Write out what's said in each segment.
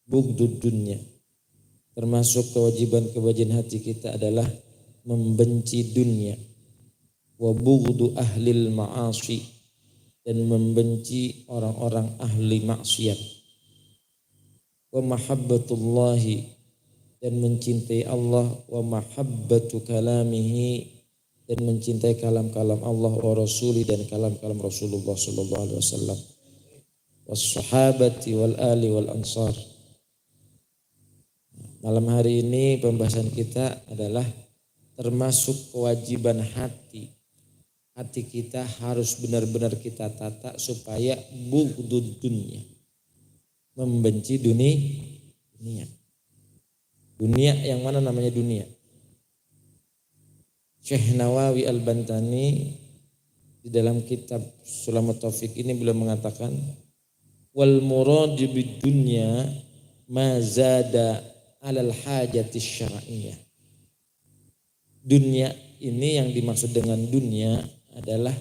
bughdud dunya. Termasuk kewajiban hati kita adalah membenci dunia. Wa bughdu ahlil ma'asi, dan membenci orang-orang ahli maksiat. Wa mahabbatullahi, dan mencintai Allah. Wa mahabbatu kalamihi, dan mencintai kalam-kalam Allah. Wa rasuli, dan kalam-kalam Rasulullah sallallahu alaihi wasallam. Was sahabati wal ali wal ansar. Malam hari ini pembahasan kita adalah termasuk kewajiban hati. Hati kita harus benar-benar kita tata supaya bughdud dunya, membenci dunia. Dunia yang mana namanya dunia? Syekh Nawawi Al-Bantani di dalam kitab Sulamat Taufik ini beliau mengatakan, wal murad bid dunya ma zada alal hajati syar'iyyah. Dunia ini, yang dimaksud dengan dunia adalah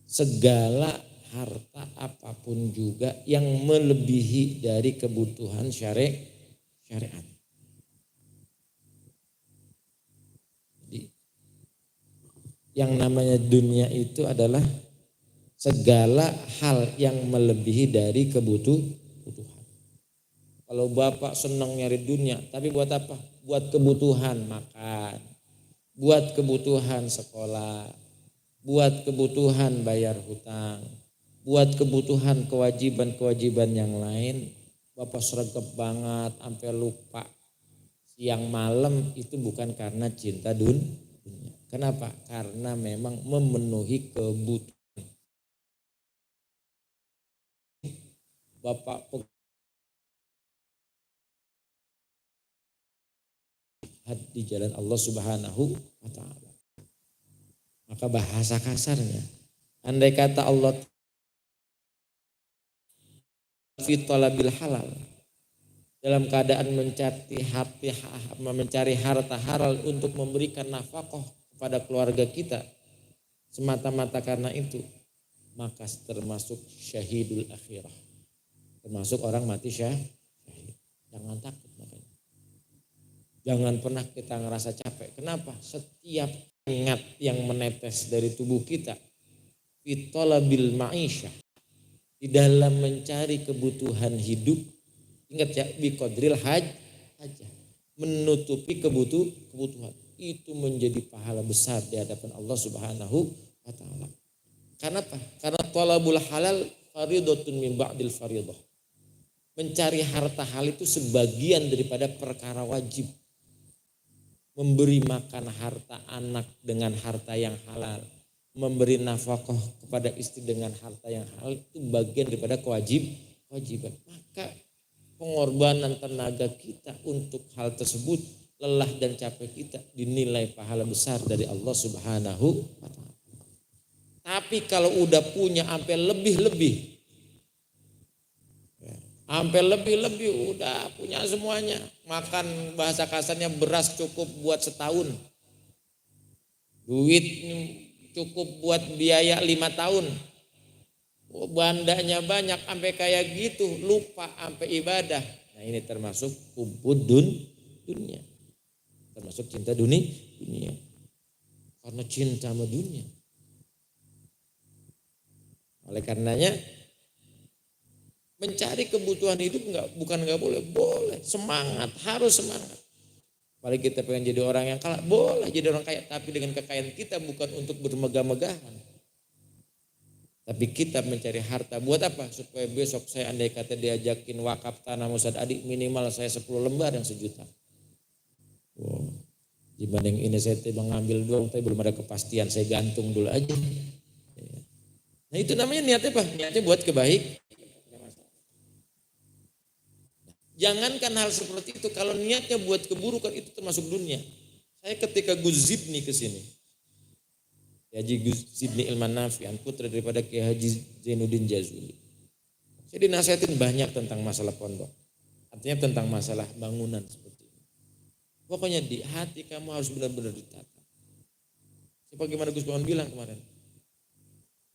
segala harta apapun juga yang melebihi dari kebutuhan syariat. Jadi, yang namanya dunia itu adalah segala hal yang melebihi dari kebutuhan. Kalau bapak senang nyari dunia, tapi buat apa? Buat kebutuhan makan, buat kebutuhan sekolah, buat kebutuhan bayar hutang, buat kebutuhan kewajiban yang lain, bapak sregep banget sampai lupa siang malam, itu bukan karena cinta dunia. Kenapa? Karena memang memenuhi kebutuhan. Bapak di jalan Allah Subhanahu wa ta'ala. Maka bahasa kasarnya, andai kata Allah fi talabil halal, dalam keadaan mencari harta halal untuk memberikan nafkah kepada keluarga kita semata-mata karena itu, maka termasuk syahidul akhirah, termasuk orang mati syahid. Jangan takut, makanya jangan pernah kita ngerasa capek. Kenapa? Setiap keringat yang menetes dari tubuh kita fi talabil ma'isyah, di dalam mencari kebutuhan hidup, ingat ya, bi qadril hajah, menutupi kebutuhan, itu menjadi pahala besar di hadapan Allah Subhanahu wa ta'ala. Karena apa? Karena talabul halal faridatun min ba'dil faridah. Mencari harta halal itu sebagian daripada perkara wajib. Memberi makan harta anak dengan harta yang halal, memberi nafkah kepada istri dengan harta yang halal, itu bagian daripada kewajiban. Maka pengorbanan tenaga kita untuk hal tersebut, lelah dan capek kita, dinilai pahala besar dari Allah Subhanahu wa ta'ala. Tapi kalau udah punya sampai lebih-lebih, udah punya semuanya, makan bahasa kasarnya beras cukup buat setahun, duit cukup buat biaya 5 tahun, bandanya banyak, sampai kayak gitu lupa sampai ibadah. Nah, ini termasuk hubbud dunia, termasuk cinta dunia, karena cinta sama dunia. Oleh karenanya mencari kebutuhan hidup bukan nggak boleh, semangat, harus semangat. Apalagi kita pengen jadi orang yang kaya, boleh jadi orang kaya, tapi dengan kekayaan kita bukan untuk bermegah-megahan. Tapi kita mencari harta buat apa? Supaya besok saya andai kata diajakin wakaf tanah Ustadz Adi, minimal saya 10 lembar yang 1 juta. Wow. Dibanding ini saya mengambil doang, tapi belum ada kepastian, saya gantung dulu aja. Nah, itu namanya niatnya apa? Niatnya buat kebaikan. Jangankan hal seperti itu, kalau niatnya buat keburukan, itu termasuk dunia. Saya ketika Gus Zibni ke sini, Haji Gus Zibni Ilman Nafi'an, putra daripada Kiai Haji Zainuddin Jazuli. Saya dinasihatin banyak tentang masalah pondok. Artinya tentang masalah bangunan seperti ini. Pokoknya di hati kamu harus benar-benar ditata. Sebagaimana Gus Bawan bilang kemarin,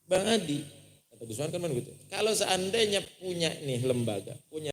Bang Adi, kata Gus Bawan kan begitu. Kalau seandainya punya nih lembaga, punya